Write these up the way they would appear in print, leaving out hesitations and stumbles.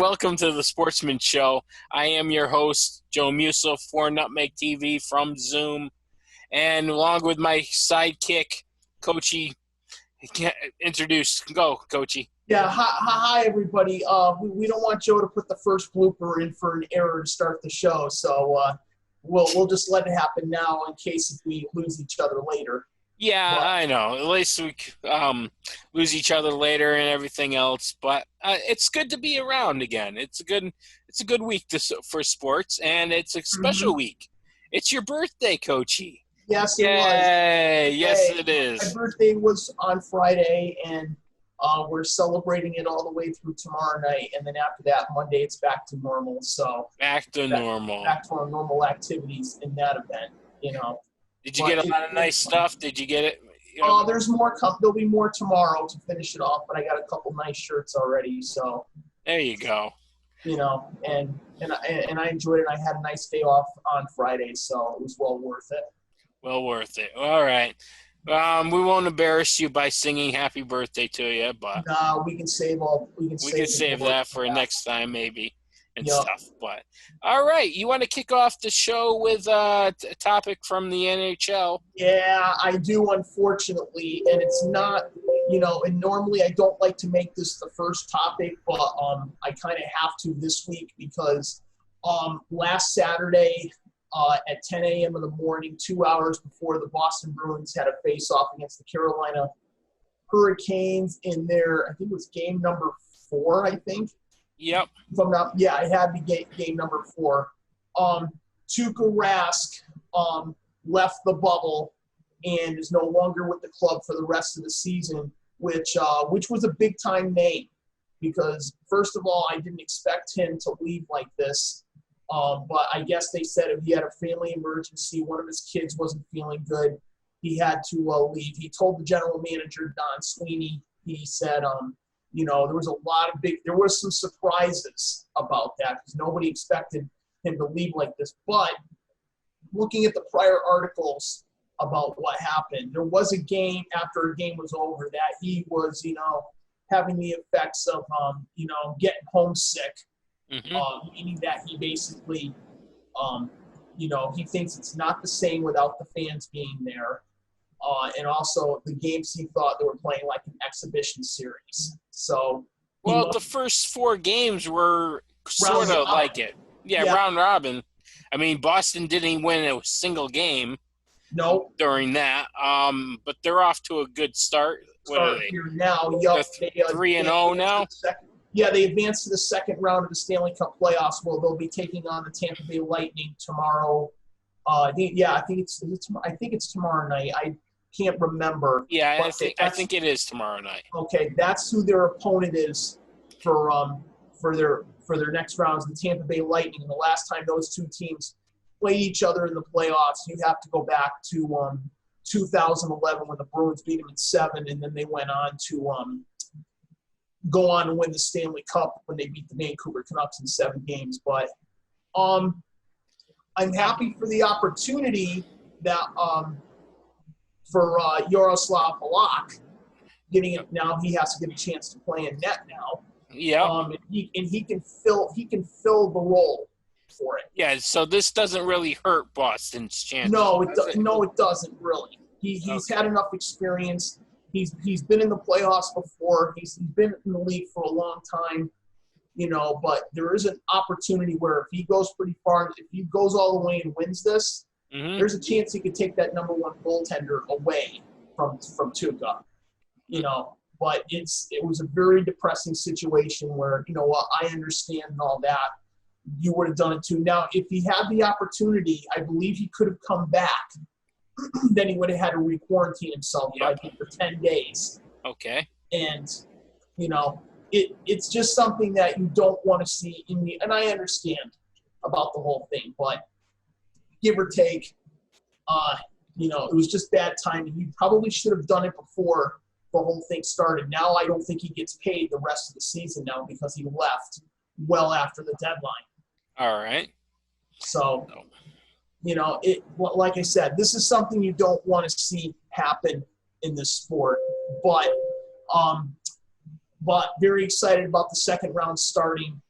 welcome to the Sportsman Show. I am your host, Joe Musso for Nutmeg TV from Zoom, and along with my sidekick, Coachy. Go, Coachy. Yeah, hi everybody. We don't want Joe to put the first blooper in for an error to start the show, so we'll just let it happen now in case if we lose each other later. Yeah, I know. At least we lose each other later and everything else. But it's good to be around again. It's a good week for sports, and it's a special week. It's your birthday, Coachy. Yes, it was. Yes, it is. My birthday was on Friday, and we're celebrating it all the way through tomorrow night, and then after that, Monday, it's back to normal. So back to our normal activities in that event. Did you get a lot of nice stuff? Did you get it? There's more. There'll be more tomorrow to finish it off, but I got a couple nice shirts already. So there you go. And I enjoyed it. I had a nice day off on Friday, so it was well worth it. Well worth it. All right. We won't embarrass you by singing "Happy Birthday" to you, but we can save that for next time, maybe. And stuff. But all right, you want to kick off the show with a topic from the NHL? Yeah, I do, unfortunately, and it's not, and normally I don't like to make this the first topic, but I kind of have to this week because last Saturday at 10 a.m. in the morning, 2 hours before the Boston Bruins had a face-off against the Carolina Hurricanes in their, I think it was game number 4, I think. Yep. I had the game number 4. Tuukka Rask left the bubble and is no longer with the club for the rest of the season, which was a big time name because first of all, I didn't expect him to leave like this. But I guess they said if he had a family emergency, one of his kids wasn't feeling good, he had to leave. He told the general manager, Don Sweeney, he said, there was some surprises about that because nobody expected him to leave like this. But looking at the prior articles about what happened, there was a game after a game was over that he was, having the effects of, getting homesick, meaning that he basically, he thinks it's not the same without the fans being there. And also the games he thought they were playing like an exhibition series. So, the first 4 games were sort of like it. Yeah, round robin. I mean, Boston didn't win a single game. No. During that, but they're off to a good start. What are they? Here now. They're 3-0 now. They advanced to the second round of the Stanley Cup playoffs. Well, they'll be taking on the Tampa Bay Lightning tomorrow. I think it's tomorrow night. I can't remember. Yeah, I think it is tomorrow night. Okay, that's who their opponent is for their next rounds, the Tampa Bay Lightning. And the last time those two teams played each other in the playoffs, you have to go back to 2011 when the Bruins beat them in 7, and then they went on to go on and win the Stanley Cup when they beat the Vancouver Canucks in 7 games. But I'm happy for the opportunity that for Jaroslav Halak getting it now. He has to get a chance to play in net now. Yeah. And he can fill the role for it. Yeah. So this doesn't really hurt Boston's chances. No, it doesn't really. He's had enough experience. He's been in the playoffs before. He's been in the league for a long time. But there is an opportunity where if he goes pretty far, if he goes all the way and wins this, there's a chance he could take that number 1 goaltender away from Tuukka. But it was a very depressing situation where, I understand and all that. You would have done it too. Now, if he had the opportunity, I believe he could have come back. Then he would have had to re-quarantine himself, I think, for 10 days. Okay. And, it's just something that you don't want to see and I understand about the whole thing, but give or take, it was just bad timing. You probably should have done it before the whole thing started. Now I don't think he gets paid the rest of the season now because he left well after the deadline. All right. So, like I said, this is something you don't want to see happen in this sport. But very excited about the second round starting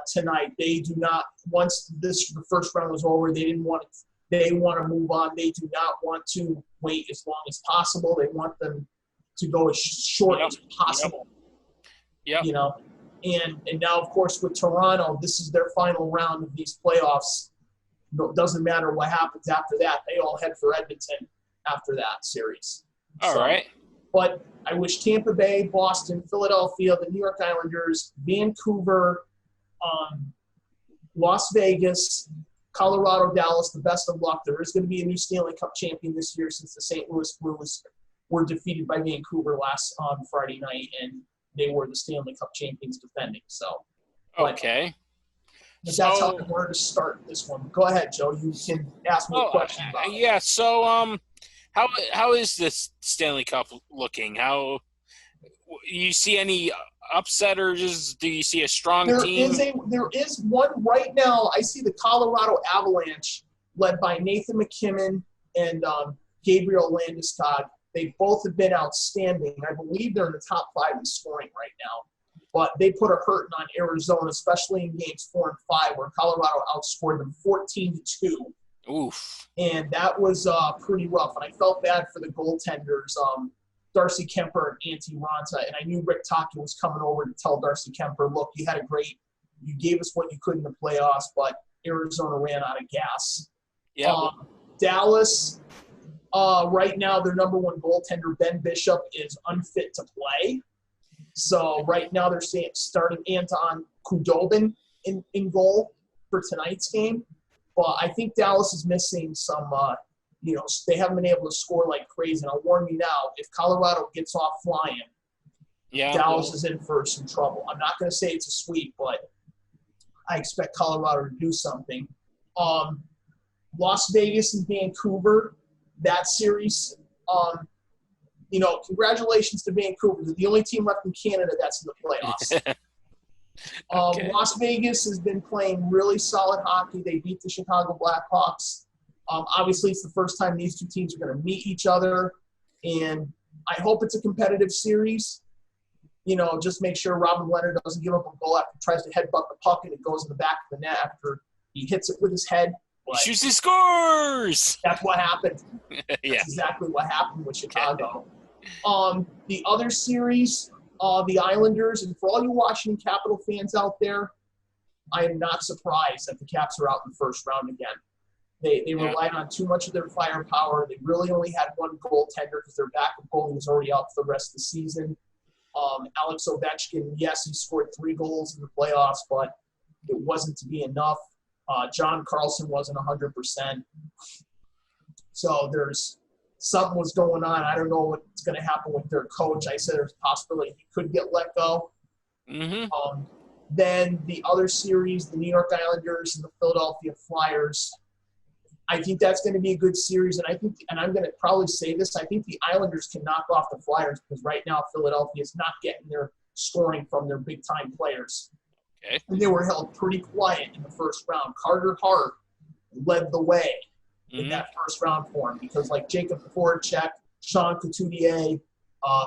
tonight. They do not. Once the first round was over, they didn't want to. They want to move on. They do not want to wait as long as possible. They want them to go as short as possible. Yeah. You know, and now of course with Toronto, this is their final round of these playoffs. It doesn't matter what happens after that. They all head for Edmonton after that series. All right. But I wish Tampa Bay, Boston, Philadelphia, the New York Islanders, Vancouver, Las Vegas, Colorado, Dallas, the best of luck. There is going to be a new Stanley Cup champion this year since the St. Louis Blues were defeated by Vancouver last on Friday night, and they were the Stanley Cup champions defending. So, okay. But that's how I wanted to start this one. Go ahead, Joe. You can ask me a question about it. Yeah. So, how is this Stanley Cup looking? How you see any upsetters? Do you see a strong team? There is one right now. I see the Colorado Avalanche, led by Nathan McKinnon and Gabriel Landeskog. They both have been outstanding. I believe they're in the top 5 in scoring right now. But they put a hurting on Arizona, especially in games 4 and 5, where Colorado outscored them 14-2. Oof. And that was pretty rough. And I felt bad for the goaltenders, Darcy Kemper and Antti Raanta. And I knew Rick Tocchet was coming over to tell Darcy Kemper, look, you gave us what you could in the playoffs, but Arizona ran out of gas. Yeah. Dallas, right now, their number one goaltender, Ben Bishop, is unfit to play. So right now they're starting Anton Khudobin in goal for tonight's game. But I think Dallas is missing some, they haven't been able to score like crazy. And I'll warn you now, if Colorado gets off flying, Dallas is in for some trouble. I'm not going to say it's a sweep, but I expect Colorado to do something. Las Vegas and Vancouver, that series, congratulations to Vancouver. They're the only team left in Canada that's in the playoffs. Okay. Las Vegas has been playing really solid hockey. They beat the Chicago Blackhawks. Obviously, it's the first time these two teams are going to meet each other, and I hope it's a competitive series. Just make sure Robin Leonard doesn't give up a goal after he tries to headbutt the puck and it goes in the back of the net after he hits it with his head. He shoots, he scores! That's what happened. Yeah. That's exactly what happened with Chicago. The other series, the Islanders, and for all you Washington Capital fans out there, I am not surprised that the Caps are out in the first round again. They relied on too much of their firepower. They really only had one goaltender because their backup goalie was already out for the rest of the season. Alex Ovechkin, yes, he scored 3 goals in the playoffs, but it wasn't to be enough. John Carlson wasn't 100%. So there's something was going on. I don't know what's going to happen with their coach. I said there's a possibility he could get let go. Mm-hmm. Then the other series, the New York Islanders and the Philadelphia Flyers, I think that's going to be a good series. And I'm going to probably say this, I think the Islanders can knock off the Flyers because right now Philadelphia is not getting their scoring from their big-time players. Okay. And they were held pretty quiet in the first round. Carter Hart led the way in that first round for him because like Jacob Voracek, Sean Couturier,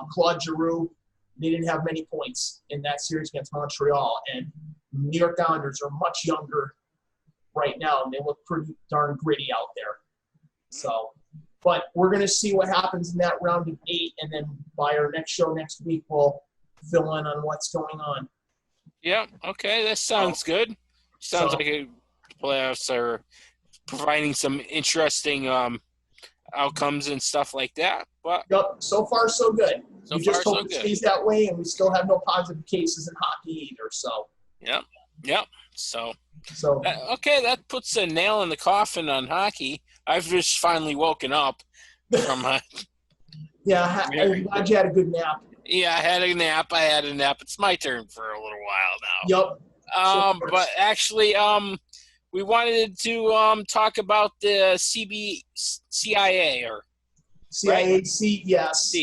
Claude Giroux, they didn't have many points in that series against Montreal. And New York Islanders are much younger right now, and they look pretty darn gritty out there. So, but we're going to see what happens in that round of 8, and then by our next show next week, we'll fill in on what's going on. Yeah, okay, that sounds good. Sounds like the playoffs are providing some interesting outcomes and stuff like that. But yep, so far so good. We just hope it stays that way, and we still have no positive cases in hockey either. So. Yep. So okay, that puts a nail in the coffin on hockey. I've just finally woken up from yeah, I'm glad you had a good nap. Yeah, I had a nap. It's my turn for a little while now. Yep. But actually, we wanted to talk about the CIA or CIAC, yes.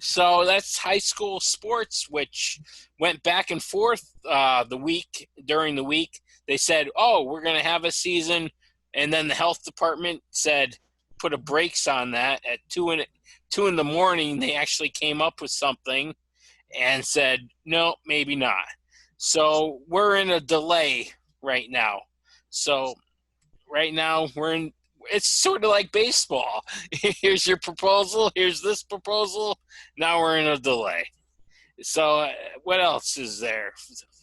So that's high school sports, which went back and forth during the week. They said, "Oh, we're going to have a season," and then the health department said, "Put a brakes on that." At 2 in the morning, they actually came up with something and said, "No, maybe not." So we're in a delay right now. So right now it's sort of like baseball. Here's your proposal. Here's this proposal. Now we're in a delay. So what else is there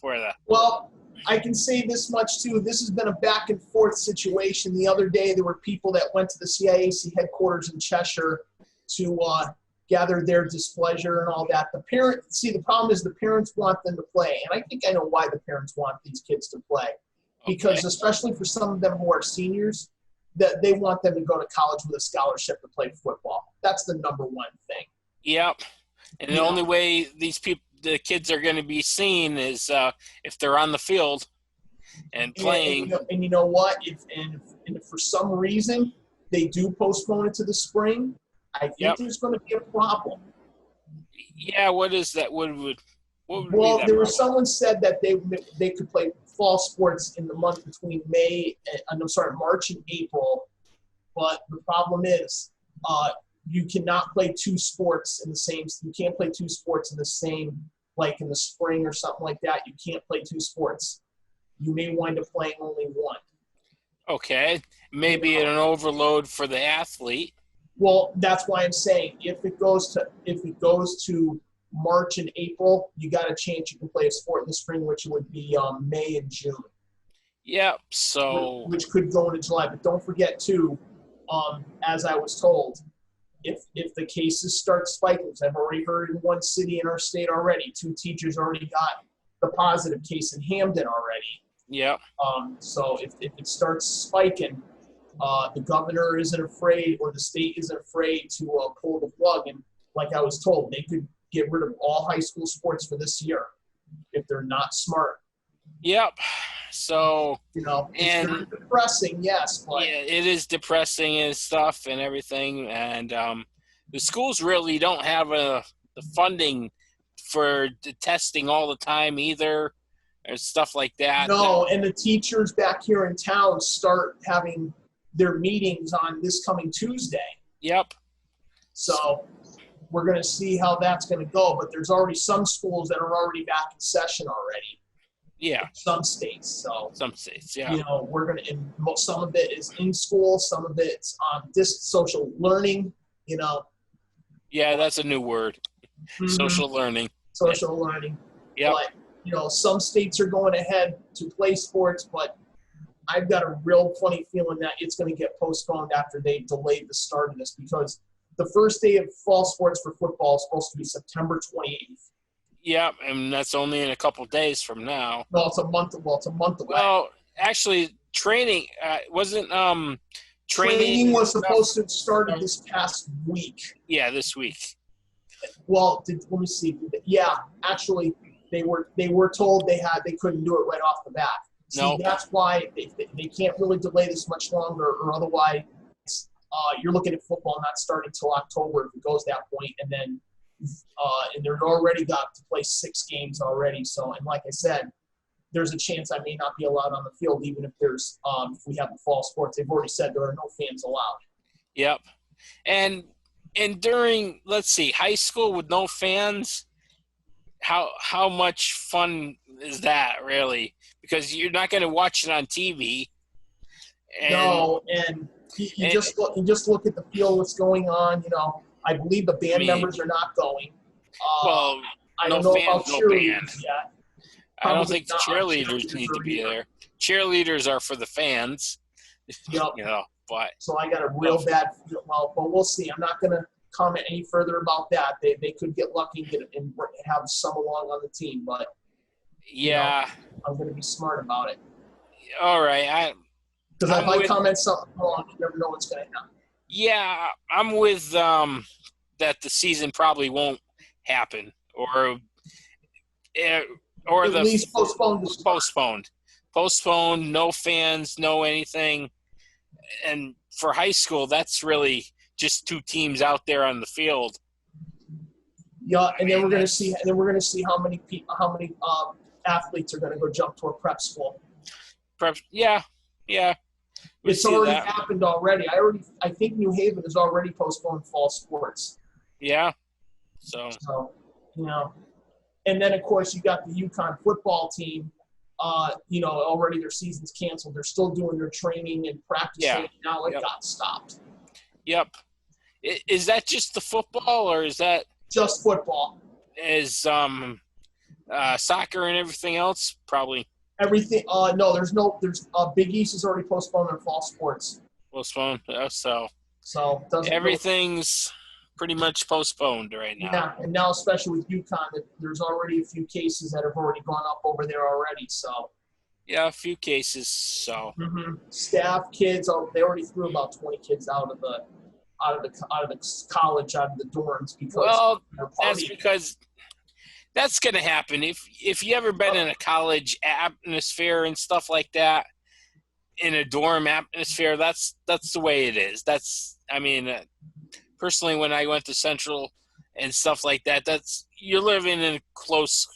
for the? Well, I can say this much too. This has been a back and forth situation. The other day, there were people that went to the CIAC headquarters in Cheshire to gather their displeasure and all that. The problem is the parents want them to play, and I think I know why the parents want these kids to play, because especially for some of them who are seniors, that they want them to go to college with a scholarship to play football. That's the number one thing. Yep. And the only way the kids are going to be seen is if they're on the field and playing. And you know what? If for some reason they do postpone it to the spring, I think there's going to be a problem. Yeah, what is that? What would well, there was someone said that they could play fall sports in the month between March and April, but the problem is you cannot play two sports in the same. You can't play two sports in the same, like in the spring or something like that. You can't play two sports. You may wind up playing only one. Okay, maybe an overload for the athlete. Well, that's why I'm saying if it goes to March and April, you got a chance you can play a sport in the spring, which would be May and June. Yep. So which could go into July, but don't forget too, as I was told, if the cases start spiking, I've already heard in one city in our state already, 2 teachers already got the positive case in Hamden already. Yeah. So if it starts spiking, the governor isn't afraid, or the state isn't afraid to pull the plug. And like I was told, they could get rid of all high school sports for this year if they're not smart. Yep. So it's very depressing, yes, but yeah, it is depressing and stuff and everything. And the schools really don't have the funding for the testing all the time either, or stuff like that. No, and the teachers back here in town start having their meetings on this coming Tuesday. Yep. So we're going to see how that's going to go. But there's already some schools that are already back in session already. Yeah. Some states. So some states, yeah. We're going to, and some of it is in school, some of it's on social learning. Yeah, that's a new word. Mm-hmm. Social learning. Social learning. Yeah. But some states are going ahead to play sports, but I've got a real funny feeling that it's going to get postponed after they delayed the start of this, because the first day of fall sports for football is supposed to be September 28th. Yeah, and that's only in a couple of days from now. No, it's a month. Well, it's a month away. Well, actually, training wasn't Training was supposed to have started this past week. Yeah, this week. Well, let me see. Yeah, actually, they were told they couldn't do it right off the bat. See, no. That's why they can't really delay this much longer, or otherwise you're looking at football not starting until October if it goes that point, and then and they're already got to play 6 games already. So, and like I said, there's a chance I may not be allowed on the field, even if if we have the fall sports. They've already said there are no fans allowed. Yep, and during, let's see, high school with no fans, how much fun is that really? Because you're not going to watch it on TV. No, and you just look at the field, what's going on. I believe the band members are not going. Well, I don't know about cheerleaders yet. I don't think the cheerleaders need to be there. Cheerleaders are for the fans. Yep. But so I got a real bad feel. Well, but we'll see. I'm not going to comment any further about that. They could get lucky and have some along on the team, but yeah, I'm going to be smart about it. All right, because if I comment something wrong, you never know what's going to happen. Yeah, I'm with that the season probably won't happen, or at least postponed, no fans, no anything. And for high school, that's really just 2 teams out there on the field. Yeah, and then we're going to see. And then we're going to see how many athletes are going to go jump to a prep school. Yeah. It's already happened already. I think New Haven has already postponed fall sports. Yeah. So And then, of course, you got the UConn football team. Already their season's canceled. They're still doing their training and practicing. Yeah. Now it got stopped. Yep. Is that just the football, or is that just football? Is soccer and everything else probably everything? No, there's Big East has already postponed their fall sports. Postponed. So everything's pretty much postponed right now. Yeah, and now especially with UConn, there's already a few cases that have already gone up over there already. So yeah, a few cases. So staff, kids, they already threw about 20 kids out of the college, out of the dorms because that's because that's going to happen. If you ever been in a college atmosphere and stuff like that, in a dorm atmosphere, that's the way it is. Personally, when I went to Central and stuff like that, you're living in close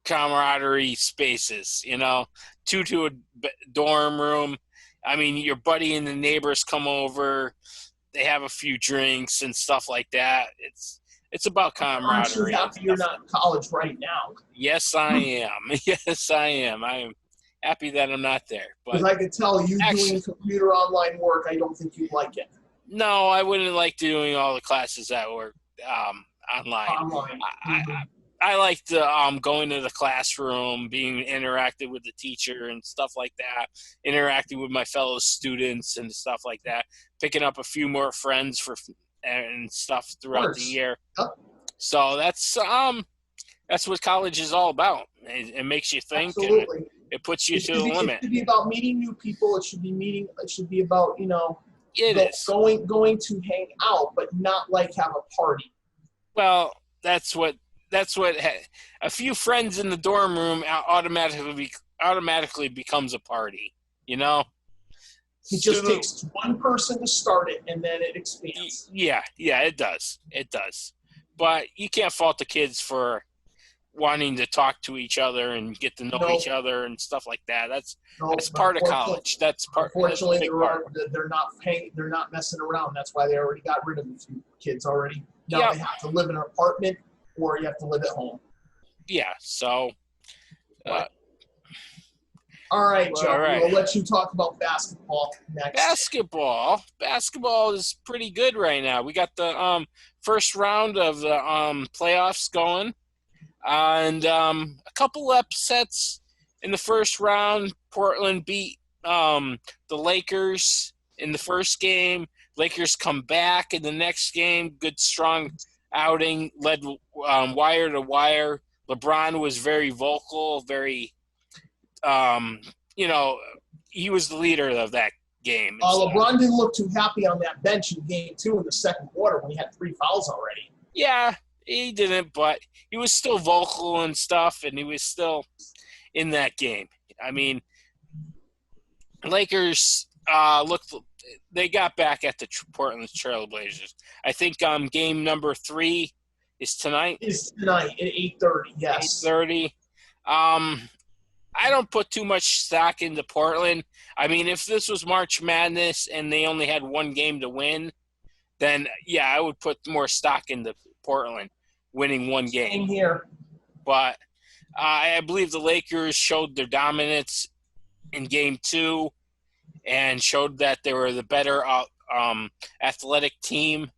camaraderie spaces, two to a dorm room. Your buddy and the neighbors come over, they have a few drinks and stuff like that. It's about camaraderie. I'm happy you're not in college right now. Yes, I am. Yes, I am. I am happy that I'm not there. Because I could tell you doing computer online work, I don't think you'd like it. No, I wouldn't like doing all the classes that were online. I like going to the classroom, being interactive with the teacher and stuff like that, interacting with my fellow students and stuff like that, picking up a few more friends and stuff throughout the year. Yep. So that's what college is all about. It makes you think. Absolutely. And it puts you to the limit. It should be about meeting new people. It should be about going to hang out, but not like have a party. Well, that's what a few friends in the dorm room automatically becomes a party. It just takes one person to start it, and then it expands. Yeah, it does. But you can't fault the kids for wanting to talk to each other and get to know each other and stuff like that. That's part of college. Unfortunately, they're not messing around. That's why they already got rid of a few kids already. Now they have to live in an apartment, or you have to live at home. Yeah. So. All right, Joe. All right. We'll let you talk about basketball next. Basketball is pretty good right now. We got the first round of the playoffs going, and a couple upsets in the first round. Portland beat the Lakers in the first game. Lakers come back in the next game. Good, strong outing, led wire to wire. LeBron was very vocal, very he was the leader of that game. LeBron didn't look too happy on that bench in game 2 in the second quarter when he had 3 fouls already. Yeah, he didn't, but he was still vocal and stuff, and he was still in that game. Lakers they got back at the Portland Trail Blazers. I think game number 3 is tonight. Is tonight at 8:30, yes. 8:30. I don't put too much stock into Portland. If this was March Madness and they only had one game to win, then, yeah, I would put more stock into Portland winning one game. Same here. But I believe the Lakers showed their dominance in game 2 and showed that they were the better athletic team.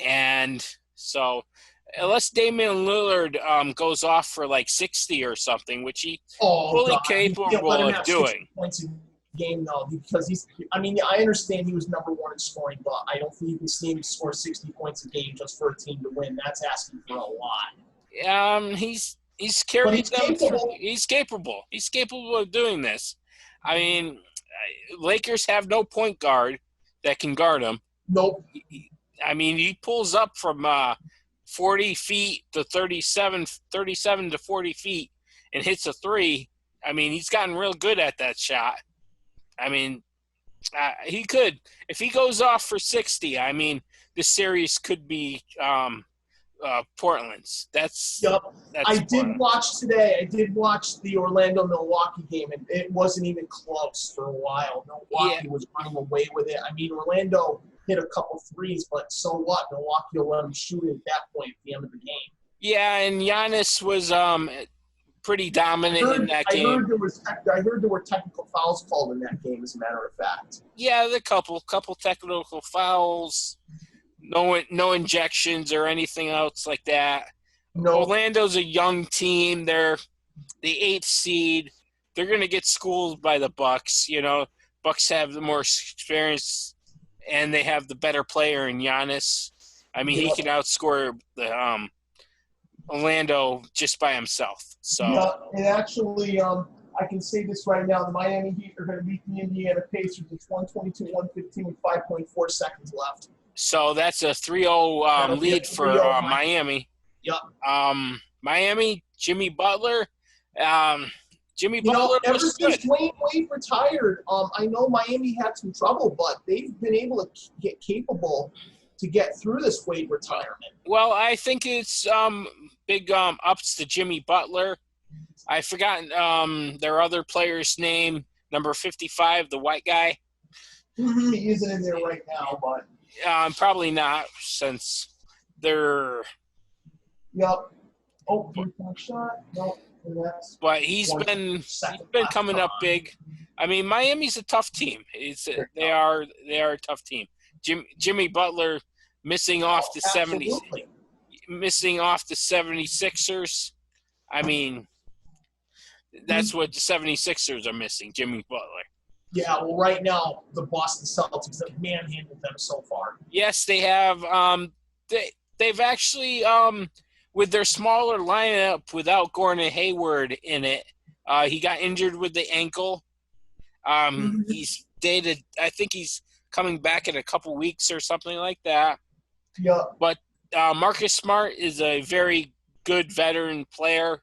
And so – unless Damian Lillard goes off for like 60 or something, which he's fully capable of doing. Points a game though, because I understand he was number 1 in scoring, but I don't think you can see him score 60 points a game just for a team to win. That's asking for a lot. He's carried them through. He's capable. He's capable of doing this. Lakers have no point guard that can guard him. Nope. He pulls up from 40 feet to 37 to 40 feet and hits a 3. He's gotten real good at that shot. He could. If he goes off for 60, this series could be Portland's. I did watch today. I did watch the Orlando-Milwaukee game, and it wasn't even close for a while. Milwaukee was running away with it. Orlando hit a couple threes, but so what? Milwaukee will let them shoot it at that point at the end of the game. Yeah, and Giannis was pretty dominant in that I game. heard there were technical fouls called in that game. As a matter of fact. Yeah, the couple technical fouls, no injections or anything else like that. No. Orlando's a young team. They're the 8th seed. They're going to get schooled by the Bucks. Bucks have the more experience, and they have the better player in Giannis. I mean, he can outscore the Orlando just by himself. So yeah, and actually, I can say this right now: the Miami Heat are going to beat the Indiana Pacers. It's 122-115 with 5.4 seconds left. So that's a 3-0 lead for Miami. Yep. Miami, Jimmy Butler. Jimmy Butler ever was since good. Wade retired, I know Miami had some trouble, but they've been able to get capable to get through this Wade retirement. Well, I think it's big ups to Jimmy Butler. I've forgotten their other player's name, number 55, the white guy. He isn't in there right now, but probably not, since they're. Yep. Oh, 3-point shot. Nope. But he's been coming up big. I mean, Miami's a tough team. They are a tough team. Jimmy Butler missing off the 76ers. I mean, that's what the 76ers are missing, Jimmy Butler. Yeah, well, right now, the Boston Celtics have manhandled them so far. Yes, they have. They've actually, with their smaller lineup without Gordon Hayward in it, he got injured with the ankle. He's dated. I think he's coming back in a couple weeks or something like that. Yeah. But Marcus Smart is a very good veteran player.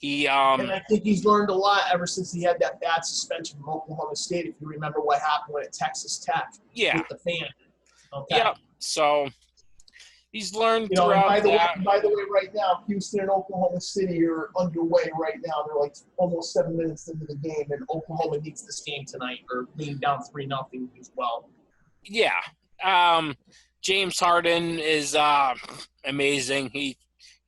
And I think he's learned a lot ever since he had that bad suspension from Oklahoma State. If you remember what happened at Texas Tech with the fan. Okay. Yeah. So he's learned throughout by the way, right now, Houston and Oklahoma City are underway right now. They're like almost 7 minutes into the game, and Oklahoma needs this game tonight or being down 3-0 as well. Yeah. James Harden is amazing.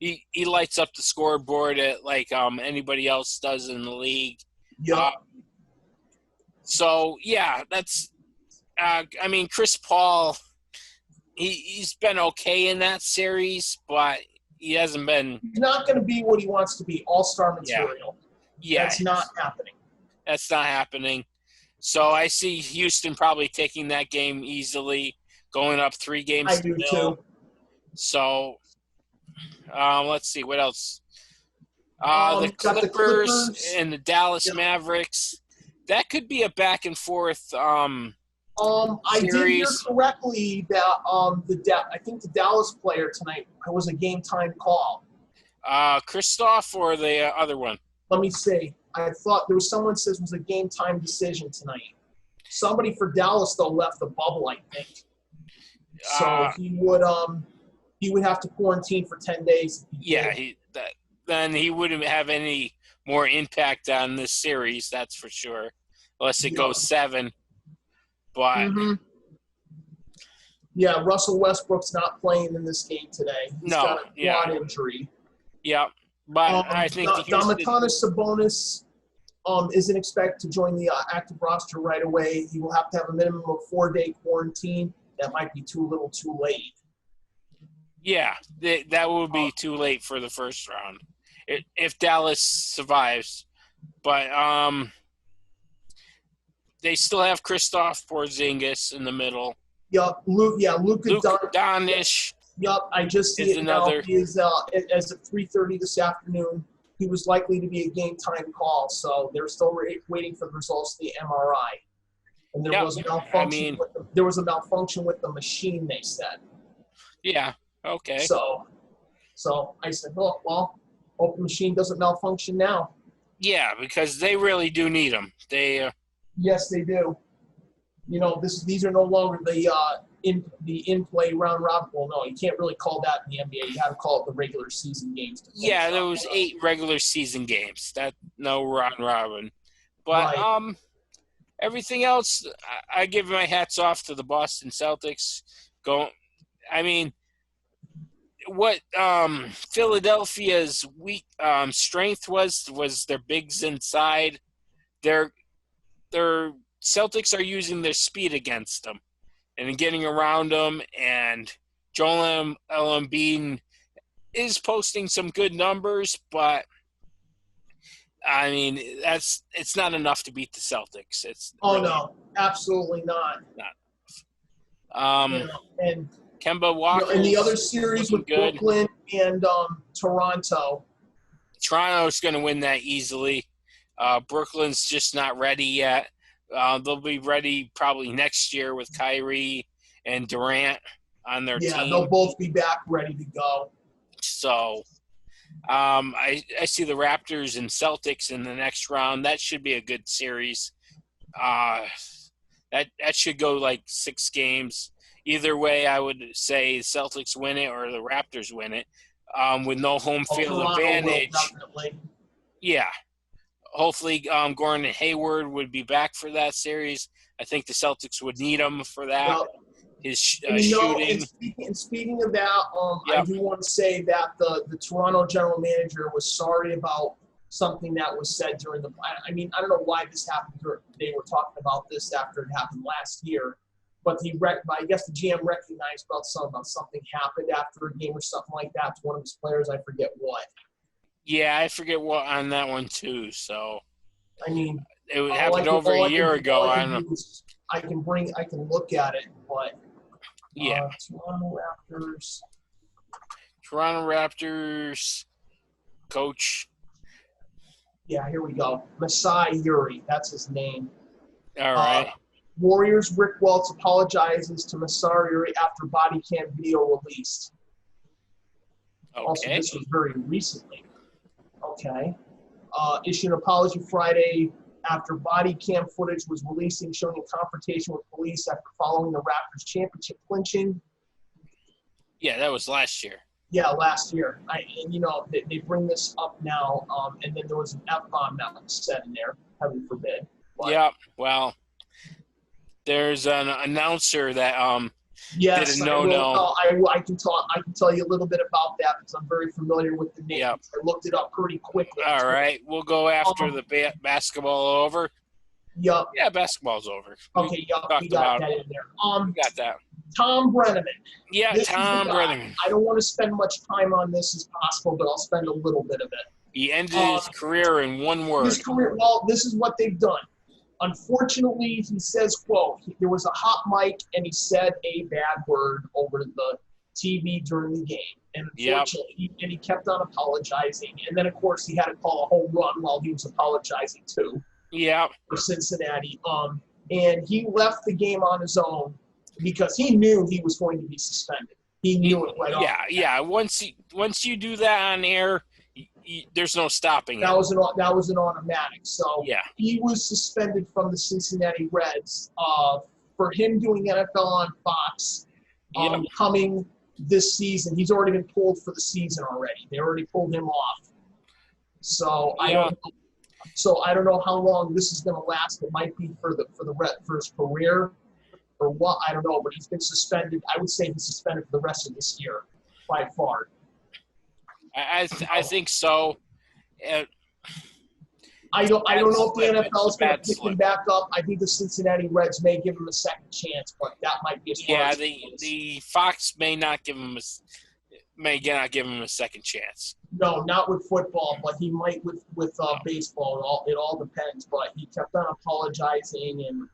He lights up the scoreboard at like anybody else does in the league. Yeah. So yeah, that's. I mean, Chris Paul. He's been okay in that series, but he hasn't been. He's not going to be what he wants to be. All-star material. Yeah. That's not happening. That's not happening. So I see Houston probably taking that game easily, going up 3 games. I do too. So. Let's see what else. The Clippers and the Dallas Mavericks. That could be a back and forth. I did hear correctly that I think the Dallas player tonight was a game time call. Kristoff or the other one? Let me see. I thought there was someone says it was a game time decision tonight. Somebody for Dallas though left the bubble, I think. So he would have to quarantine for 10 days. Yeah, then he wouldn't have any more impact on this series, that's for sure, unless it goes 7. But yeah, Russell Westbrook's not playing in this game today. He's got a quad injury. Yeah, but I think Domantas Sabonis isn't expected to join the active roster right away. He will have to have a minimum of 4-day quarantine. That might be too little, too late. Yeah, that would be too late for the first round if Dallas survives. But they still have Kristoff Porzingis in the middle. Yep, Luka Doncic. Yep, I just see it now. He is as of 3:30 this afternoon. He was likely to be a game time call, so they're still waiting for the results of the MRI. And there was a malfunction. There was a malfunction with the machine, they said. Yeah. Okay. So I said, oh, well, hope the machine doesn't malfunction now. Yeah, because they really do need them. Yes, they do. These are no longer the in-play round robin. Well, no, you can't really call that in the NBA. You have to call it the regular season games. Yeah, there was 8 regular season games. No round robin. But everything else, I give my hats off to the Boston Celtics. what Philadelphia's weak strength was their bigs inside. Their Celtics are using their speed against them and getting around them. And Joel Embiid is posting some good numbers, but I mean it's not enough to beat the Celtics. It's no, absolutely not. And Kemba Walker in the other series with good. Brooklyn and Toronto. Toronto's going to win that easily. Brooklyn's just not ready yet. They'll be ready probably next year with Kyrie and Durant on their team. Yeah, they'll both be back ready to go. So I see the Raptors and Celtics in the next round. That should be a good series. That should go like 6 games. Either way, I would say Celtics win it or the Raptors win it with no home field advantage. Yeah. Hopefully Gordon Hayward would be back for that series. I think the Celtics would need him for that. Well, his shooting. And speaking of that, I do want to say that the Toronto general manager was sorry about something that was said during the – I mean, I don't know why this happened. They were talking about this after it happened last year. But I guess the GM recognized about something happened after a game or something like that to one of his players. I forget what. Yeah, I forget what on that one too. So, I mean, it happened over a year ago. I can look at it, but yeah. Toronto Raptors coach. Yeah, here we go. Masai Ujiri, that's his name. All right. Warriors Rick Welts apologizes to Masai Ujiri after body cam video released. Okay. Also, this was very recently. Okay. Issued an apology Friday after body cam footage was releasing showing a confrontation with police after following the Raptors championship clinching. Yeah, that was last year. Yeah, last year. They bring this up now, and then there was an F-bomb that was said in there, heaven forbid. But, yeah, well, there's an announcer that yes, did a no-no. I can tell you a little bit about that because I'm very familiar with the name. Yep. I looked it up pretty quickly. All right, we'll go after the basketball over. Yep. Yeah, basketball's over. Okay, we got that in there. We got that. Tom Brennaman. Yeah, Tom Brennaman. I don't want to spend much time on this as possible, but I'll spend a little bit of it. He ended his career in one word. This is what they've done. Unfortunately, he says, quote, there was a hot mic and he said a bad word over the TV during the game. And unfortunately, he kept on apologizing. And then, of course, he had to call a home run while he was apologizing, too. Yeah. For Cincinnati. And he left the game on his own because he knew he was going to be suspended. He knew it right off. Yeah. Once you do that on air, there's no stopping it. That was an automatic. So yeah. He was suspended from the Cincinnati Reds for him doing NFL on Fox coming this season. He's already been pulled for the season already. They already pulled him off. So I don't know how long this is going to last. It might be for his career or what, I don't know. But he's been suspended. I would say he's suspended for the rest of this year by far. I think so. I don't know if the NFL is going to pick him back up. I think the Cincinnati Reds may give him a second chance, but that might be as far as the Fox may not give him a second chance. No, not with football, but he might with baseball. It all depends. But he kept on apologizing, and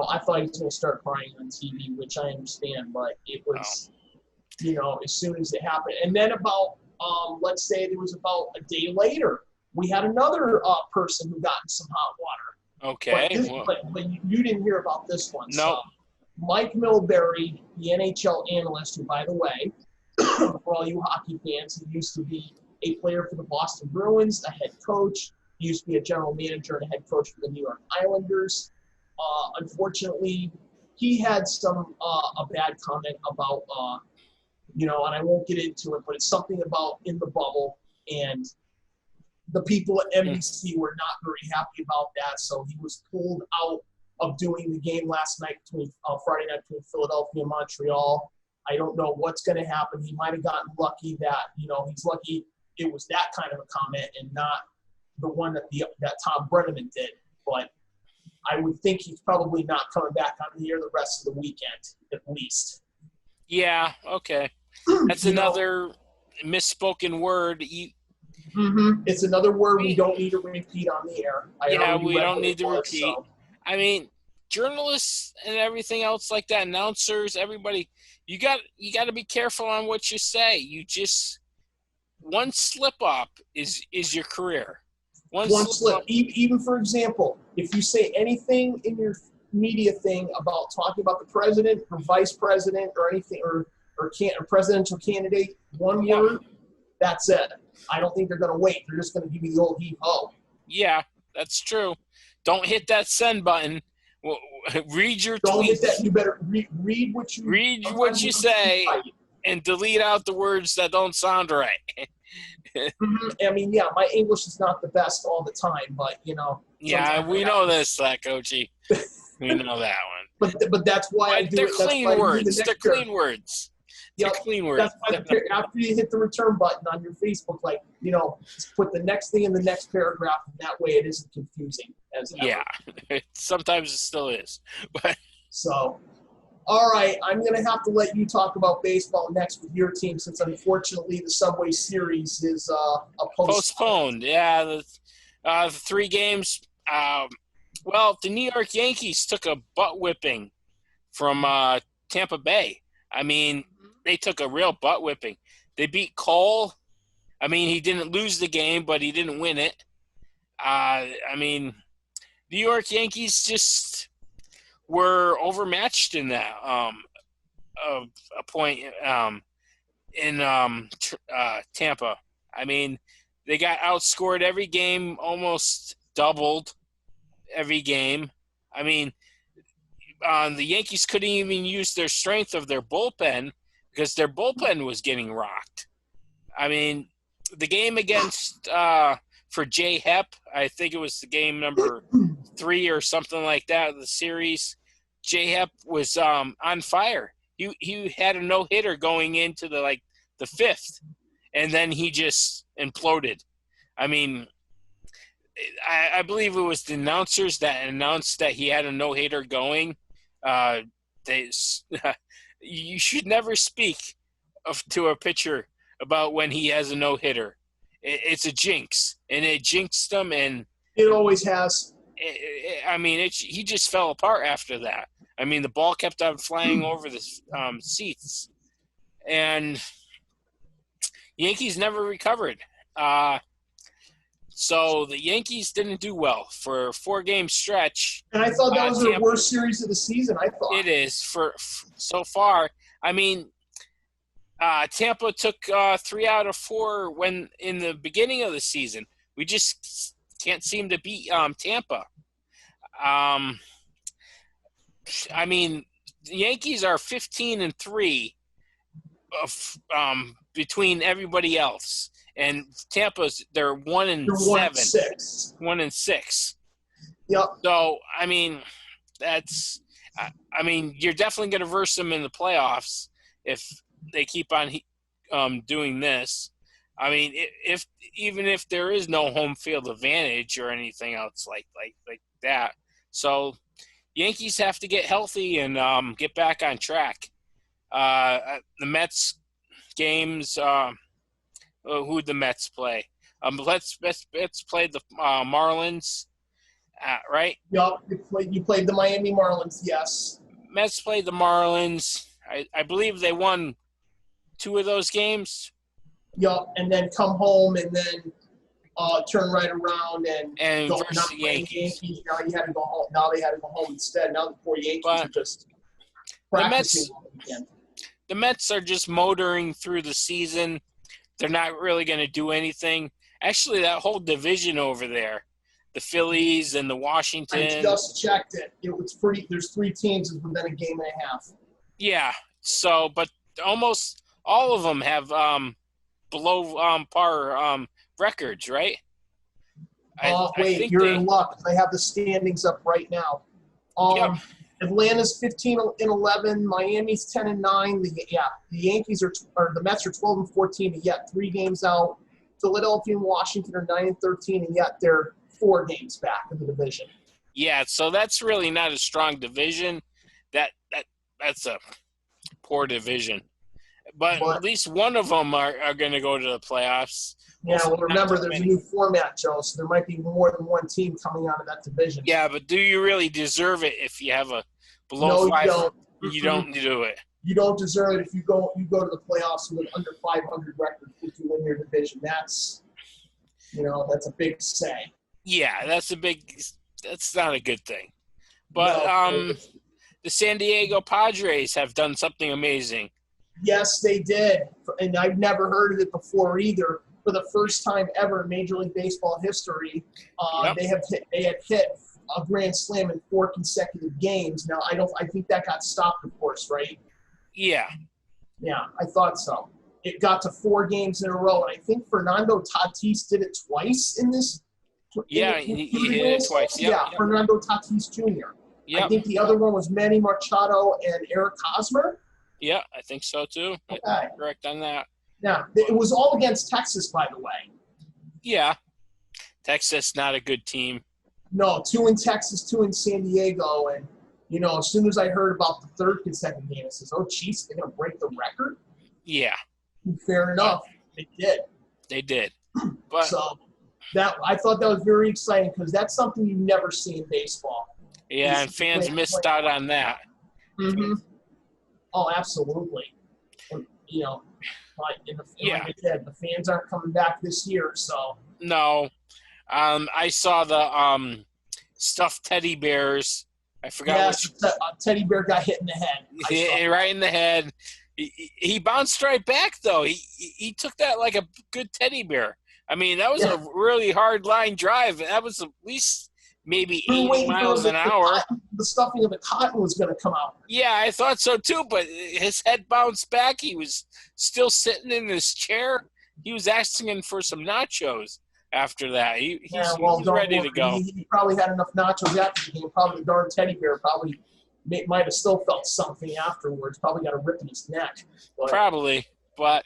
I thought he was going to start crying on TV, which I understand. But it was, as soon as it happened, and then about let's say there was about a day later, we had another person who got in some hot water. Okay. But you didn't hear about this one. No. So Mike Milbury, the NHL analyst, who, by the way, for all you hockey fans, he used to be a player for the Boston Bruins, a head coach. He used to be a general manager and a head coach for the New York Islanders. Unfortunately, he had a bad comment about, and I won't get into it, but it's something about in the bubble, and the people at NBC were not very happy about that, so he was pulled out of doing the game last night Friday night between Philadelphia and Montreal. I don't know what's going to happen. He might have gotten lucky that, he's lucky it was that kind of a comment and not the one that Tom Brennaman did. But I would think he's probably not coming back on the air the rest of the weekend, at least. Yeah, okay. That's another misspoken word. It's another word we don't need to repeat on the air. We don't need to repeat. So. I mean, journalists and everything else like that, announcers, everybody, you got to be careful on what you say. You just one slip up is your career. One slip. Even for example, if you say anything in your media thing about talking about the president or vice president or anything or presidential candidate, one word, that's it. I don't think they're going to wait. They're just going to give you the old heave-ho. Yeah, that's true. Don't hit that send button. Read your Don't tweets. Hit that. You better read what you say and delete out the words that don't sound right. I mean, my English is not the best all the time, but Yeah, we know this, Coachy. We know that one. But that's why I do they're it. Clean words. They're clean words. They're clean words. That's why after you hit the return button on your Facebook, just put the next thing in the next paragraph, and that way it isn't confusing as ever. Yeah, sometimes it still is. But so, all right, I'm going to have to let you talk about baseball next with your team, since unfortunately the Subway Series is postponed. Yeah, the 3 games. Well, the New York Yankees took a butt whipping from Tampa Bay. I mean, they took a real butt whipping. They beat Cole. I mean, he didn't lose the game, but he didn't win it. I mean, New York Yankees just were overmatched in that a point in Tampa. I mean, they got outscored every game, almost doubled every game. I mean, the Yankees couldn't even use their strength of their bullpen because their bullpen was getting rocked. I mean, the game against for Jay Hepp, I think it was the game number 3 or something like that of the series. Jay Hepp was on fire. He had a no-hitter going into the 5th, and then he just imploded. I mean, I believe it was the announcers that announced that he had a no-hitter going. You should never speak to a pitcher about when he has a no-hitter. It's a jinx, and it jinxed him, and it always has. He just fell apart after that. I mean, the ball kept on flying over the seats, and Yankees never recovered. So the Yankees didn't do well for a 4-game stretch. And I thought that was their worst series of the season, I thought. It is for so far. I mean, Tampa took 3 out of 4 when in the beginning of the season. We just can't seem to beat Tampa. I mean, the Yankees are 15-3 between everybody else. And Tampa's they're 1-7, 1-6. Yep. So I mean, you're definitely going to verse them in the playoffs if they keep on doing this. I mean, even if there is no home field advantage or anything else like that, so Yankees have to get healthy and get back on track. The Mets games. Who'd the Mets play? Mets played the Marlins, right? Yep, you played the Miami Marlins, yes. Mets played the Marlins. I believe they won 2 of those games. Yep, and then come home and then turn right around and go versus the Yankees. Now you had to go home. Now they had to go home instead. Now the poor Yankees are just practicing all weekend. The Mets are just motoring through the season. They're not really going to do anything. Actually, that whole division over there, the Phillies and the Washington. I just checked it. It was pretty. There's 3 teams within a game and a half. Yeah. So, but almost all of them have below par records, right? Wait, you're in luck. I have the standings up right now. Yep. Atlanta's 15-11. Miami's 10-9. The Yankees or the Mets are 12-14, and yet 3 games out. Philadelphia and Washington are 9-13, and yet they're 4 games back in the division. Yeah, so that's really not a strong division. That's a poor division. But at least one of them are going to go to the playoffs. Yeah, well, remember, there's a new format, Joe, so there might be more than one team coming out of that division. Yeah, but do you really deserve it if you have a below 5? No, you don't do it. You don't deserve it if you go to the playoffs with an under 500 record if you win your division. That's a big say. Yeah, that's not a good thing. But the San Diego Padres have done something amazing. Yes, they did, and I've never heard of it before either. For the first time ever in Major League Baseball history, they had hit a grand slam in 4 consecutive games. Now, I think that got stopped, of course, right? Yeah. Yeah, I thought so. It got to 4 games in a row, and I think Fernando Tatis did it twice in this. Yeah, he hit it twice. Yep, yeah, Fernando Tatis Jr. Yep. I think the other one was Manny Machado and Eric Hosmer. Yeah, I think so too. Okay. Correct on that. Yeah, it was all against Texas, by the way. Yeah. Texas, not a good team. No, 2 in Texas, 2 in San Diego. And, as soon as I heard about the 3rd consecutive game, I says, oh, geez, they're going to break the record? Yeah. Fair enough. They did. They did. But so I thought that was very exciting because that's something you never see in baseball. Yeah, and fans missed out on that. Mm-hmm. Oh, absolutely. And, like I said, the fans aren't coming back this year, so. No. I saw the stuffed teddy bears. I forgot which. Teddy bear got hit in the head. Right in the head. He bounced right back, though. He took that like a good teddy bear. I mean, that was a really hard line drive. That was at least maybe 80 miles an hour. The stuffing of the cotton was going to come out. Yeah, I thought so too, but his head bounced back. He was still sitting in his chair. He was asking for some nachos after that. He was ready to go. He probably had enough nachos after the game. Probably the darn teddy bear probably might have still felt something afterwards. Probably got a rip in his neck. Probably, but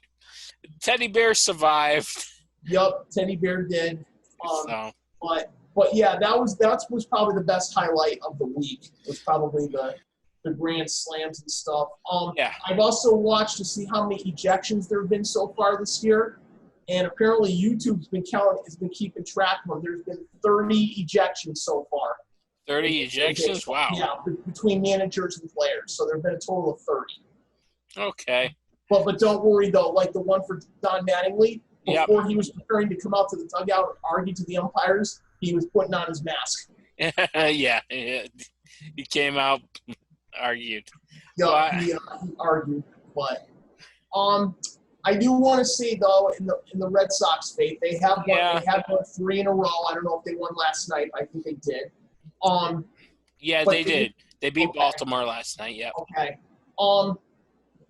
teddy bear survived. Yep, teddy bear did. But yeah, that was probably the best highlight of the week. Was probably the grand slams and stuff. I've also watched to see how many ejections there have been so far this year, and apparently YouTube's been keeping track of them. There's been 30 ejections so far. 30 ejections? Wow. Yeah, between managers and players. So there have been a total of 30. Okay. But don't worry though, like the one for Don Mattingly, before he was preparing to come out to the dugout and argue to the umpires, he was putting on his mask. Yeah. He came out, argued. Yeah, he argued. But I do want to say though, in the Red Sox fate, they have won 3 in a row. I don't know if they won last night. I think they did. Yeah, they did. They beat Baltimore last night. Yeah. Okay.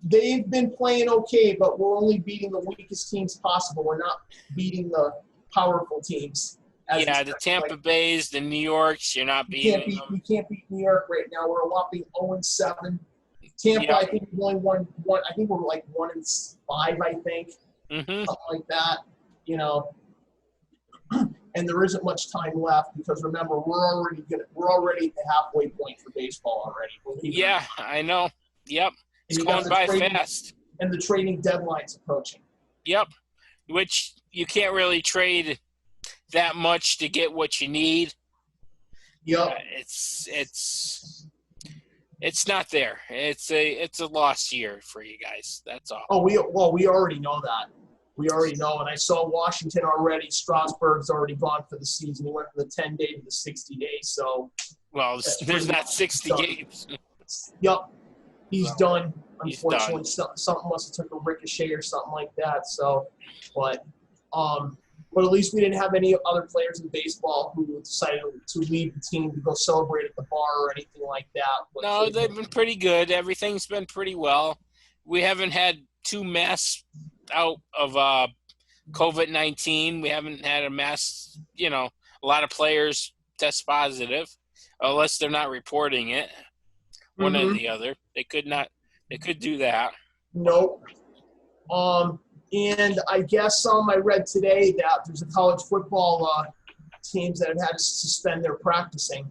They've been playing okay, but we're only beating the weakest teams possible. We're not beating the powerful teams. The Tampa Bays, the New Yorks, you're not beating them. We can't beat New York right now. We're a whopping 0-7. Tampa, I think we only won one. I think we're like 1-5. I think something like that. And there isn't much time left because remember we're already at the halfway point for baseball already. Yeah, I know. Yep, it's going by fast. And the trading deadline's approaching. Yep, which you can't really trade that much to get what you need. Yep, it's not there. It's a lost year for you guys. That's all. Oh, we already know that. We already know, and I saw Washington already. Strasburg's already gone for the season. He went from the 10-day to the 60 days. So, there's not 60 games. Yep, he's done. Unfortunately, something must have took a ricochet or something like that. So, but at least we didn't have any other players in baseball who decided to leave the team to go celebrate at the bar or anything like that. No, they've been pretty good. Everything's been pretty well. We haven't had 2 mass out of COVID-19. We haven't had a mass, a lot of players test positive, unless they're not reporting it. one or the other. They could not. They could do that. Nope. And I guess I read today that there's a college football teams that have had to suspend their practicing,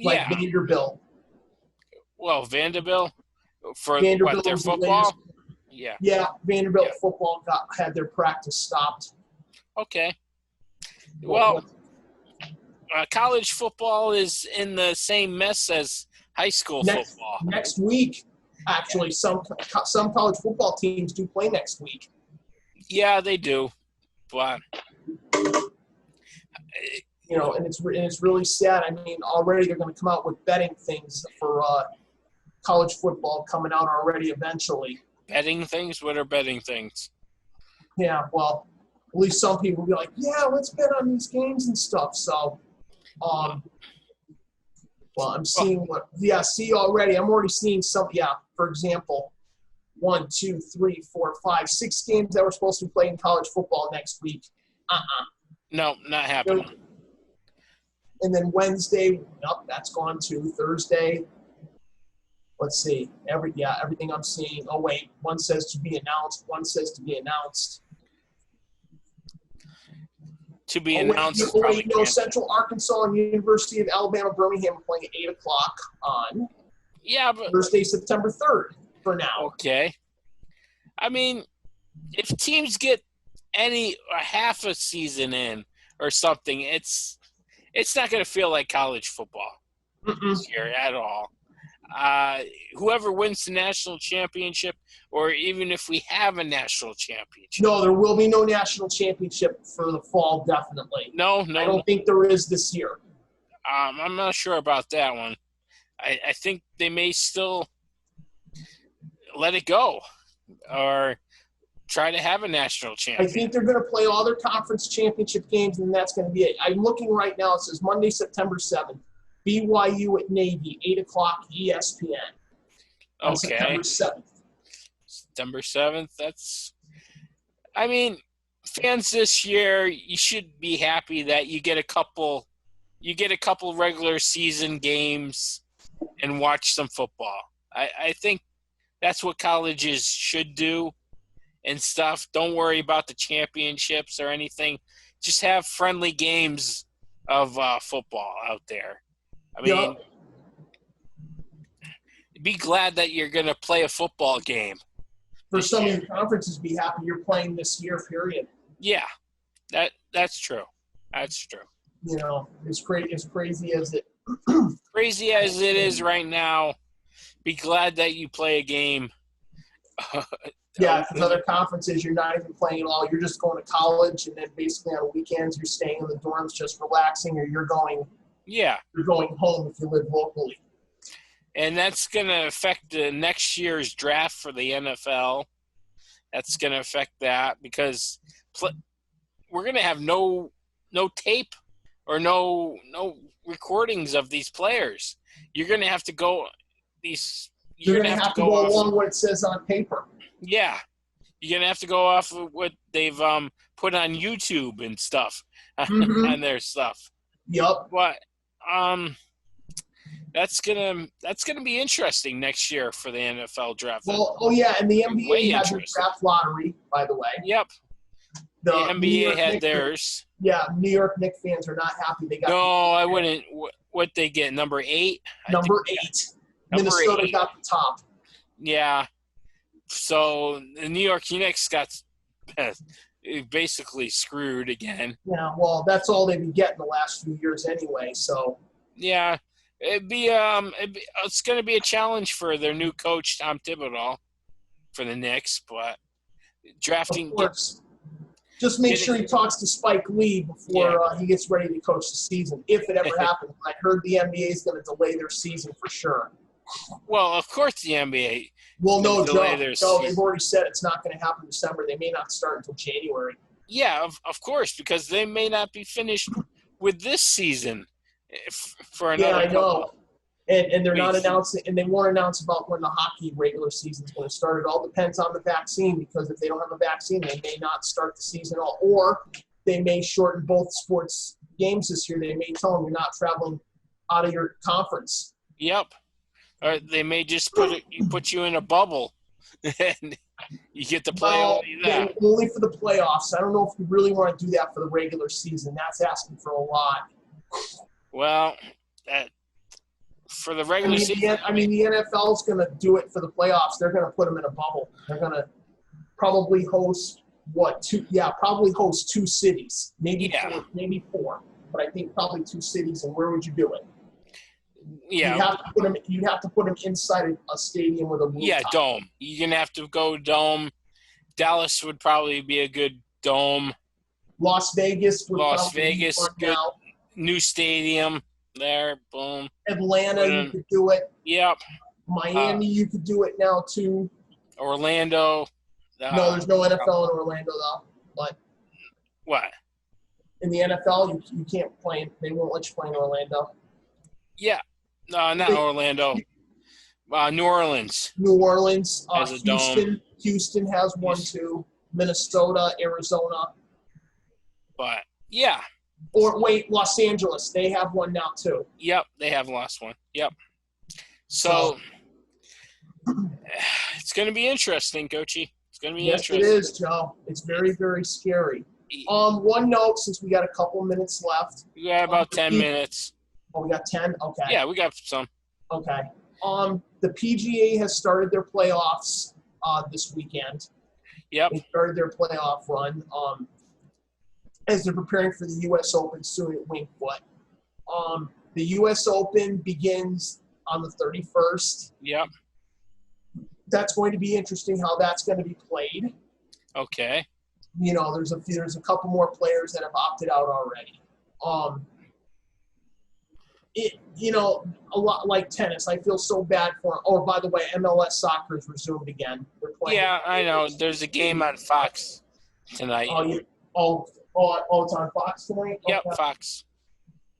like Vanderbilt. Well, Vanderbilt for Vanderbilt what, their football? Yeah, Vanderbilt football had their practice stopped. Okay. Well, college football is in the same mess as high school football. Next week, actually, some college football teams do play next week. Yeah, they do, but and it's really sad. I mean, already they're going to come out with betting things for college football coming out already eventually. Betting things? What are betting things? Yeah, well, at least some people will be like, yeah, let's bet on these games and stuff. So, I'm seeing already. I'm already seeing some. Yeah, for example, 1, 2, 3, 4, 5, 6 games that were supposed to be played in college football next week. No, not happening. And then Wednesday, that's gone too. Thursday, let's see. Everything I'm seeing. Oh wait, one says to be announced. One says to be announced. To be announced. Central Arkansas and University of Alabama Birmingham are playing at 8:00 on Thursday, September 3rd. For now. Okay. I mean, if teams get half a season in or something, it's not going to feel like college football this year at all. Whoever wins the national championship, or even if we have a national championship. No, there will be no national championship for the fall, definitely. No. I don't think there is this year. I'm not sure about that one. I think they may still let it go or try to have a national champion. I think they're going to play all their conference championship games, and that's going to be it. I'm looking right now. It says Monday, September 7th. BYU at Navy, 8:00 ESPN. Okay. September 7th. September 7th. I mean, fans this year, you should be happy that you get a couple regular season games and watch some football. I think that's what colleges should do and stuff. Don't worry about the championships or anything. Just have friendly games of football out there. I mean, be glad that you're going to play a football game. For some of your conferences, be happy you're playing this year, period. Yeah, that's true. That's true. As crazy as it crazy as it is right now, be glad that you play a game. Because other conferences, you're not even playing at all. You're just going to college, and then basically on weekends, you're staying in the dorms just relaxing, or you're going home if you live locally. And that's going to affect the next year's draft for the NFL. That's going to affect that because we're going to have no tape or no recordings of these players. You're going to have to go You're going to have to go along what it says on paper. Yeah. You're going to have to go off of what they've put on YouTube and stuff on their stuff. Yep. But that's gonna be interesting next year for the NFL draft. Well, and the NBA had their draft lottery, by the way. Yep. The NBA had theirs. Yeah, New York Knicks fans are not happy they got. No, I wouldn't. What they get, number 8? Number 8. Minnesota got the top. Yeah. So the New York Knicks got basically screwed again. Yeah, well, that's all they've been getting the last few years anyway. So. Yeah, it's going to be a challenge for their new coach Tom Thibodeau for the Knicks, but drafting. Of course. Just make sure he talks to Spike Lee before he gets ready to coach the season, if it ever happens. I heard the NBA is going to delay their season for sure. Well, of course the NBA. Well, no, they've already said it's not going to happen in December. They may not start until January. Yeah, of course, because they may not be finished with this season for another. Yeah, I know. And they're not announcing, and they won't announce about when the hockey regular season is going to start. It all depends on the vaccine, because if they don't have a vaccine, they may not start the season at all. Or they may shorten both sports games this year. They may tell them you're not traveling out of your conference. Yep. Or they may just put you in a bubble, and you get to play Well, only that. only for the playoffs. I don't know if you really want to do that for the regular season. That's asking for a lot. Well, for the regular season, the NFL is going to do it for the playoffs. They're going to put them in a bubble. They're going to probably host probably host 2 cities, maybe four, but I think probably 2 cities. And where would you do it? Yeah, you'd have to put them inside a stadium with a rooftop. Yeah, dome. You're gonna have to go dome. Dallas would probably be a good dome. Las Vegas, good now. New stadium there. Boom. Atlanta, you could do it. Yep. Miami, you could do it now too. Orlando. No, there's no NFL in Orlando though. But what? In the NFL, you can't play. They won't let you play in Orlando. Yeah. No, not Orlando. New Orleans. New Orleans. Has a dome. Houston has one too. Minnesota, Arizona. But yeah. Or wait, Los Angeles. They have one now too. Yep, they have lost one. Yep. So it's going to be interesting, Coachy. It's going to be interesting. Yes, it is, Joe. It's very, very scary. One note, since we got a couple minutes left. We got about 10 minutes. Oh, we got 10? Okay. Yeah, we got some. Okay. The PGA has started their playoffs this weekend. Yep. They started their playoff run as they're preparing for the U.S. Open soon at Wingfoot. The U.S. Open begins on the 31st. Yep. That's going to be interesting how that's going to be played. Okay. You know, there's a couple more players that have opted out already. A lot like tennis. I feel so bad for them. Oh, by the way, MLS soccer has resumed again. They're playing. Yeah, I know. There's a game on Fox tonight. It's on Fox tonight? Yep, Okay. Fox.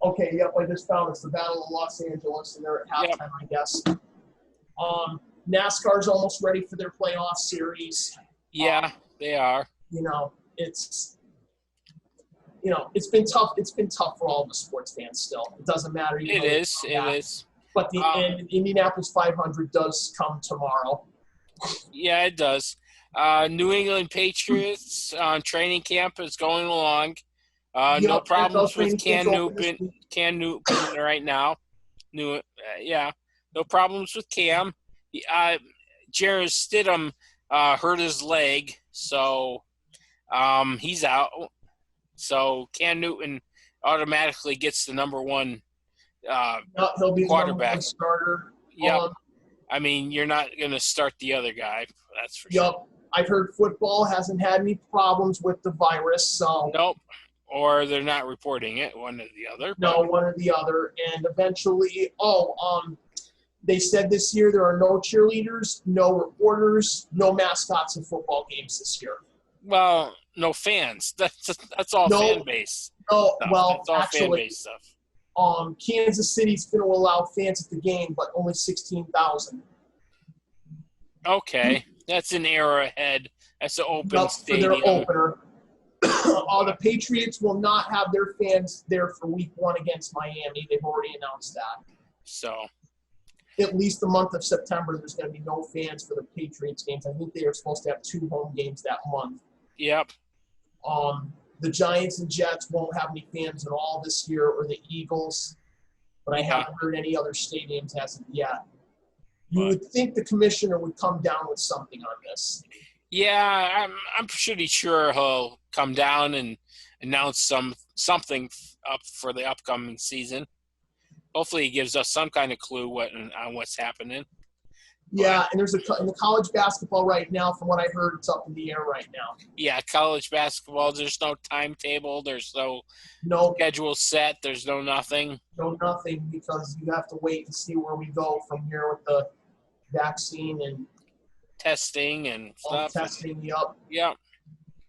Okay, yep, I just found it's the Battle of Los Angeles, and they're at halftime, I guess. NASCAR's almost ready for their playoff series. Yeah, they are. It's been tough. It's been tough for all the sports fans still. It doesn't matter. It is. But the Indianapolis 500 does come tomorrow. Yeah, it does. New England Patriots training camp is going along. No problems with Cam Newton right now. No problems with Cam. Jared Stidham hurt his leg, so he's out. So Cam Newton automatically gets the number one he'll be quarterback. The starter. Yep. You're not going to start the other guy. That's for sure. Yep. I've heard football hasn't had any problems with the virus, so. Nope. Or they're not reporting it, one or the other. No, one or the other. And eventually, they said this year there are no cheerleaders, no reporters, no mascots in football games this year. Well, no fans. That's all fan base. No, stuff. Well, that's all actually, fan base stuff. Kansas City's going to allow fans at the game, but only 16,000. Okay, that's an era ahead. That's an open stadium. For their opener. The Patriots will not have their fans there for Week 1 against Miami. They've already announced that. So, at least the month of September, there's going to be no fans for the Patriots games. I think they are supposed to have 2 home games that month. Yep. The Giants and Jets won't have any fans at all this year, or the Eagles. But I haven't heard any other stadiums as of yet. You would think the commissioner would come down with something on this. Yeah, I'm pretty sure he'll come down and announce something up for the upcoming season. Hopefully, he gives us some kind of clue on what's happening. Yeah, and in the college basketball right now, from what I heard, it's up in the air right now. Yeah, college basketball. There's no timetable. There's no schedule set. There's no nothing. No nothing, because you have to wait and see where we go from here with the vaccine and testing and stuff. Testing, yep. Yeah.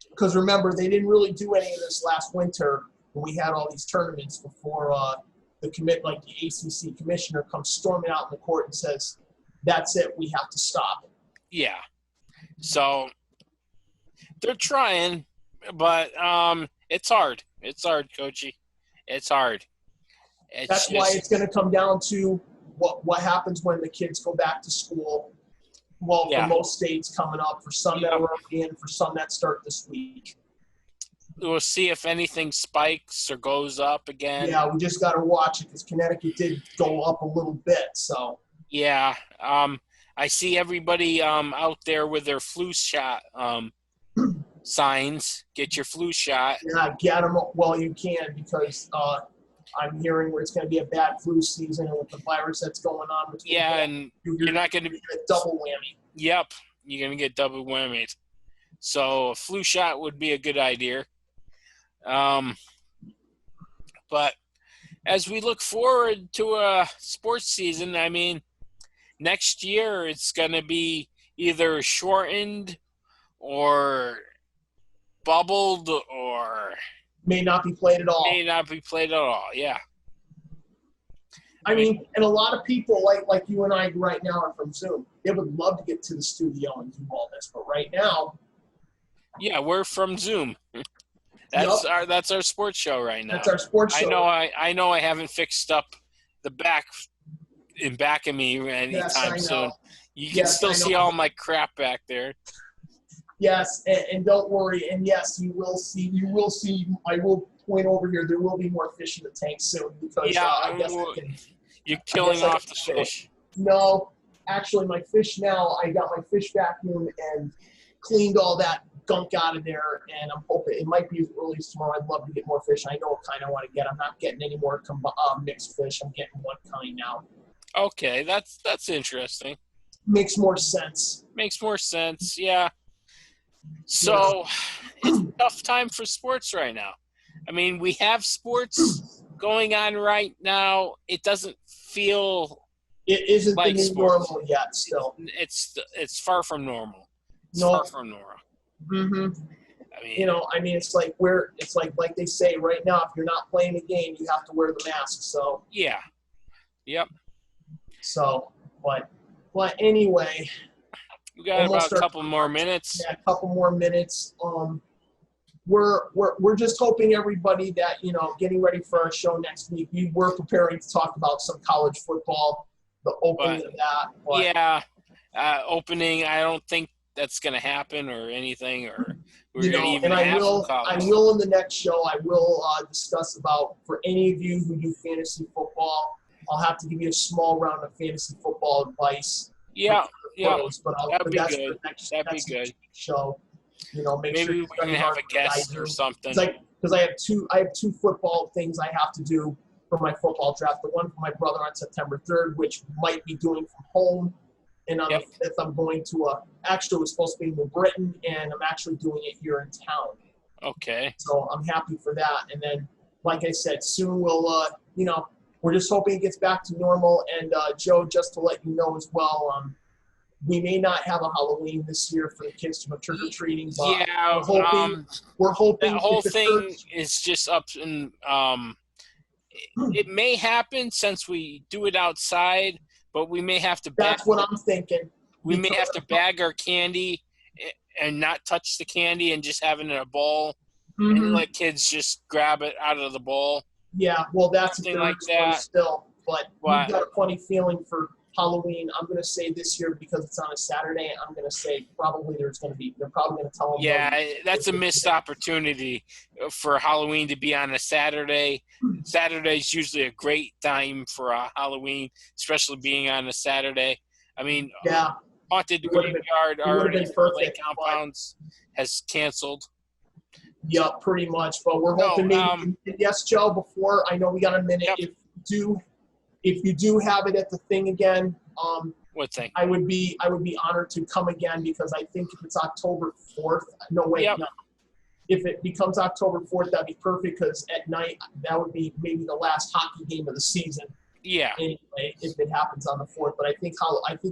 Because remember, they didn't really do any of this last winter when we had all these tournaments before the ACC commissioner comes storming out in the court and says, "That's it, we have to stop." Yeah. So they're trying, but it's hard. It's hard, Coachy. It's hard. That's why it's going to come down to what happens when the kids go back to school. Well, for most states coming up, for some that are already in, for some that start this week. We'll see if anything spikes or goes up again. Yeah, we just got to watch it because Connecticut did go up a little bit. So. Yeah, I see everybody out there with their flu shot signs. Get your flu shot. Yeah, get them while you can because I'm hearing where it's going to be a bad flu season and with the virus that's going on. And you're not going to get a double whammy. Yep, you're going to get double whammy. So a flu shot would be a good idea. But as we look forward to a sports season, I mean, next year it's going to be either shortened or bubbled or may not be played at all. Yeah. I mean, and a lot of people like you and I right now are from Zoom. They would love to get to the studio and do all this, but right now. Yeah, we're from Zoom. That's our sports show right now. That's our sports show. I know I haven't fixed up the back of me anytime soon. You can still see all my crap back there. Yes, and don't worry. And yes, you will see. I will point over here. There will be more fish in the tank soon because I guess you're killing off the fish. No, actually, my fish now. I got my fish vacuum and cleaned all that gunk out of there, and I'm hoping it might be as early as tomorrow. I'd love to get more fish. I know what kind I want to get. I'm not getting any more mixed fish. I'm getting one kind now. Okay, that's interesting. Makes more sense. Yeah. So it's a tough time for sports right now. I mean, we have sports going on right now. It doesn't feel it isn't like the new normal yet. Still, it's far from normal. Far from normal. Mm-hmm. I mean, it's like they say right now, if you're not playing a game, you have to wear the mask. So yeah, yep. So, but anyway, we got about a couple more minutes. Yeah, a couple more minutes. We're just hoping everybody that getting ready for our show next week. We were preparing to talk about some college football, the opening of that. But, yeah, opening. I don't think that's going to happen or anything, or we're going to even have some college. I will in the next show. I will discuss about for any of you who do fantasy football. I'll have to give you a small round of fantasy football advice. Yeah. That'd be good. That'd be good. Show. Make Maybe sure we can have a guest or something. It's like because I have two football things I have to do for my football draft. The one for my brother on September 3rd, which might be doing from home. And on the 5th, I'm going to actually it was supposed to be in New Britain, and I'm actually doing it here in town. Okay. So I'm happy for that. And then, like I said, soon we'll, we're just hoping it gets back to normal. And Joe, just to let you know as well, we may not have a Halloween this year for the kids to go trick or treating. Yeah, we're hoping that whole thing is just up and it may happen since we do it outside. But we may have to. That's what I'm thinking. We may have to bag our candy and not touch the candy and just have it in a bowl and let kids just grab it out of the bowl. Yeah, well, that's something like that. Still, but we've got a funny feeling for Halloween. I'm going to say this year because it's on a Saturday. I'm going to say probably they're probably going to tell them. Yeah, that's a missed opportunity for Halloween to be on a Saturday. Saturday is usually a great time for Halloween, especially being on a Saturday. I mean, Haunted Graveyard already for Lake Compounds has canceled. Yeah, pretty much. But we're hoping yes, Joe, before I know we got a minute. Yep. If you do have it at the thing again, what thing? I would be honored to come again because I think if it's October 4th, no. If it becomes October 4th, that'd be perfect because at night that would be maybe the last hockey game of the season. Yeah. Anyway, if it happens on the 4th, but I think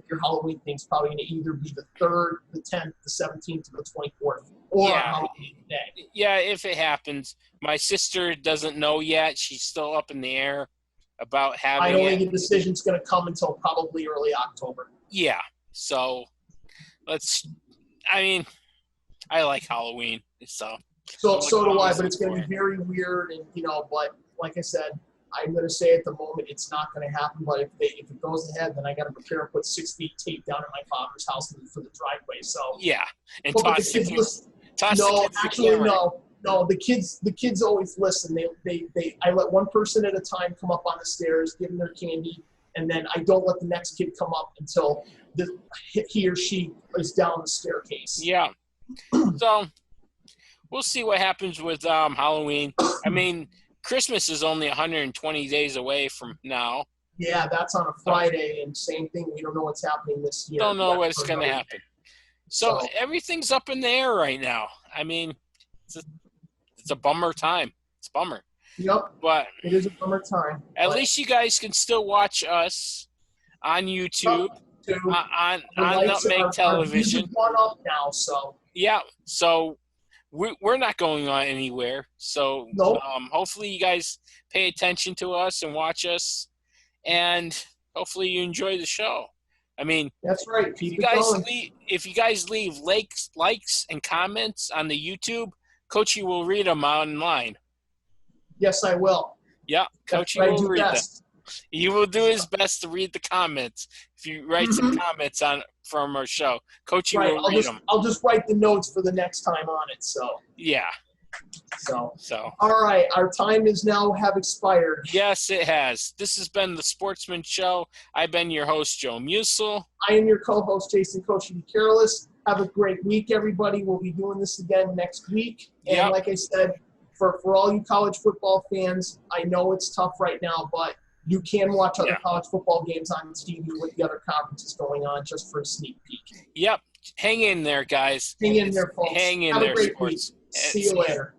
your Halloween thing's probably going to either be the 3rd, the 10th, the 17th, or the 24th, or Halloween day. Yeah, if it happens. My sister doesn't know yet. She's still up in the air about having I don't think the decision's going to come until probably early October. Yeah. So I like Halloween. So do I, but it's going to be very weird. And, but like I said, I'm going to say at the moment it's not going to happen. But if it goes ahead, then I got to prepare and put 6 feet tape down at my father's house for the driveway. So yeah, and but toss the the kids kids. listen. Toss No, the kids the actually, camera. no. The kids always listen. I let one person at a time come up on the stairs, give them their candy, and then I don't let the next kid come up until he or she is down the staircase. Yeah. So we'll see what happens with Halloween. I mean, Christmas is only 120 days away from now. Yeah, that's on a Friday, and same thing. We don't know what's happening this year. Don't know what's going to happen. So everything's up in the air right now. I mean, it's a bummer time. It's a bummer. Yep. But it is a bummer time. At least you guys can still watch us on YouTube, on Nutmeg Television. Gone up now, so. Yeah, so we're not going on anywhere. So nope. Hopefully you guys pay attention to us and watch us, and hopefully you enjoy the show. I mean, that's right. If you guys leave likes and comments on the YouTube, Coachy will read them online. Yes, I will. Yeah, Coachy will read them. He will do his best to read the comments. If you write some comments from our show, Coachy will read them. I'll just write the notes for the next time on it. So yeah. So all right, our time is now have expired. Yes, it has. This has been the Sportsman Show. I've been your host, Joe Musil. I am your co-host, Jason Coachy Careless. Have a great week, everybody. We'll be doing this again next week. And like I said, for all you college football fans, I know it's tough right now, but you can watch other college football games on TV with the other conferences going on just for a sneak peek. Yep. Hang in there, guys. Hang in there, folks. Hang in there, sports. See you later.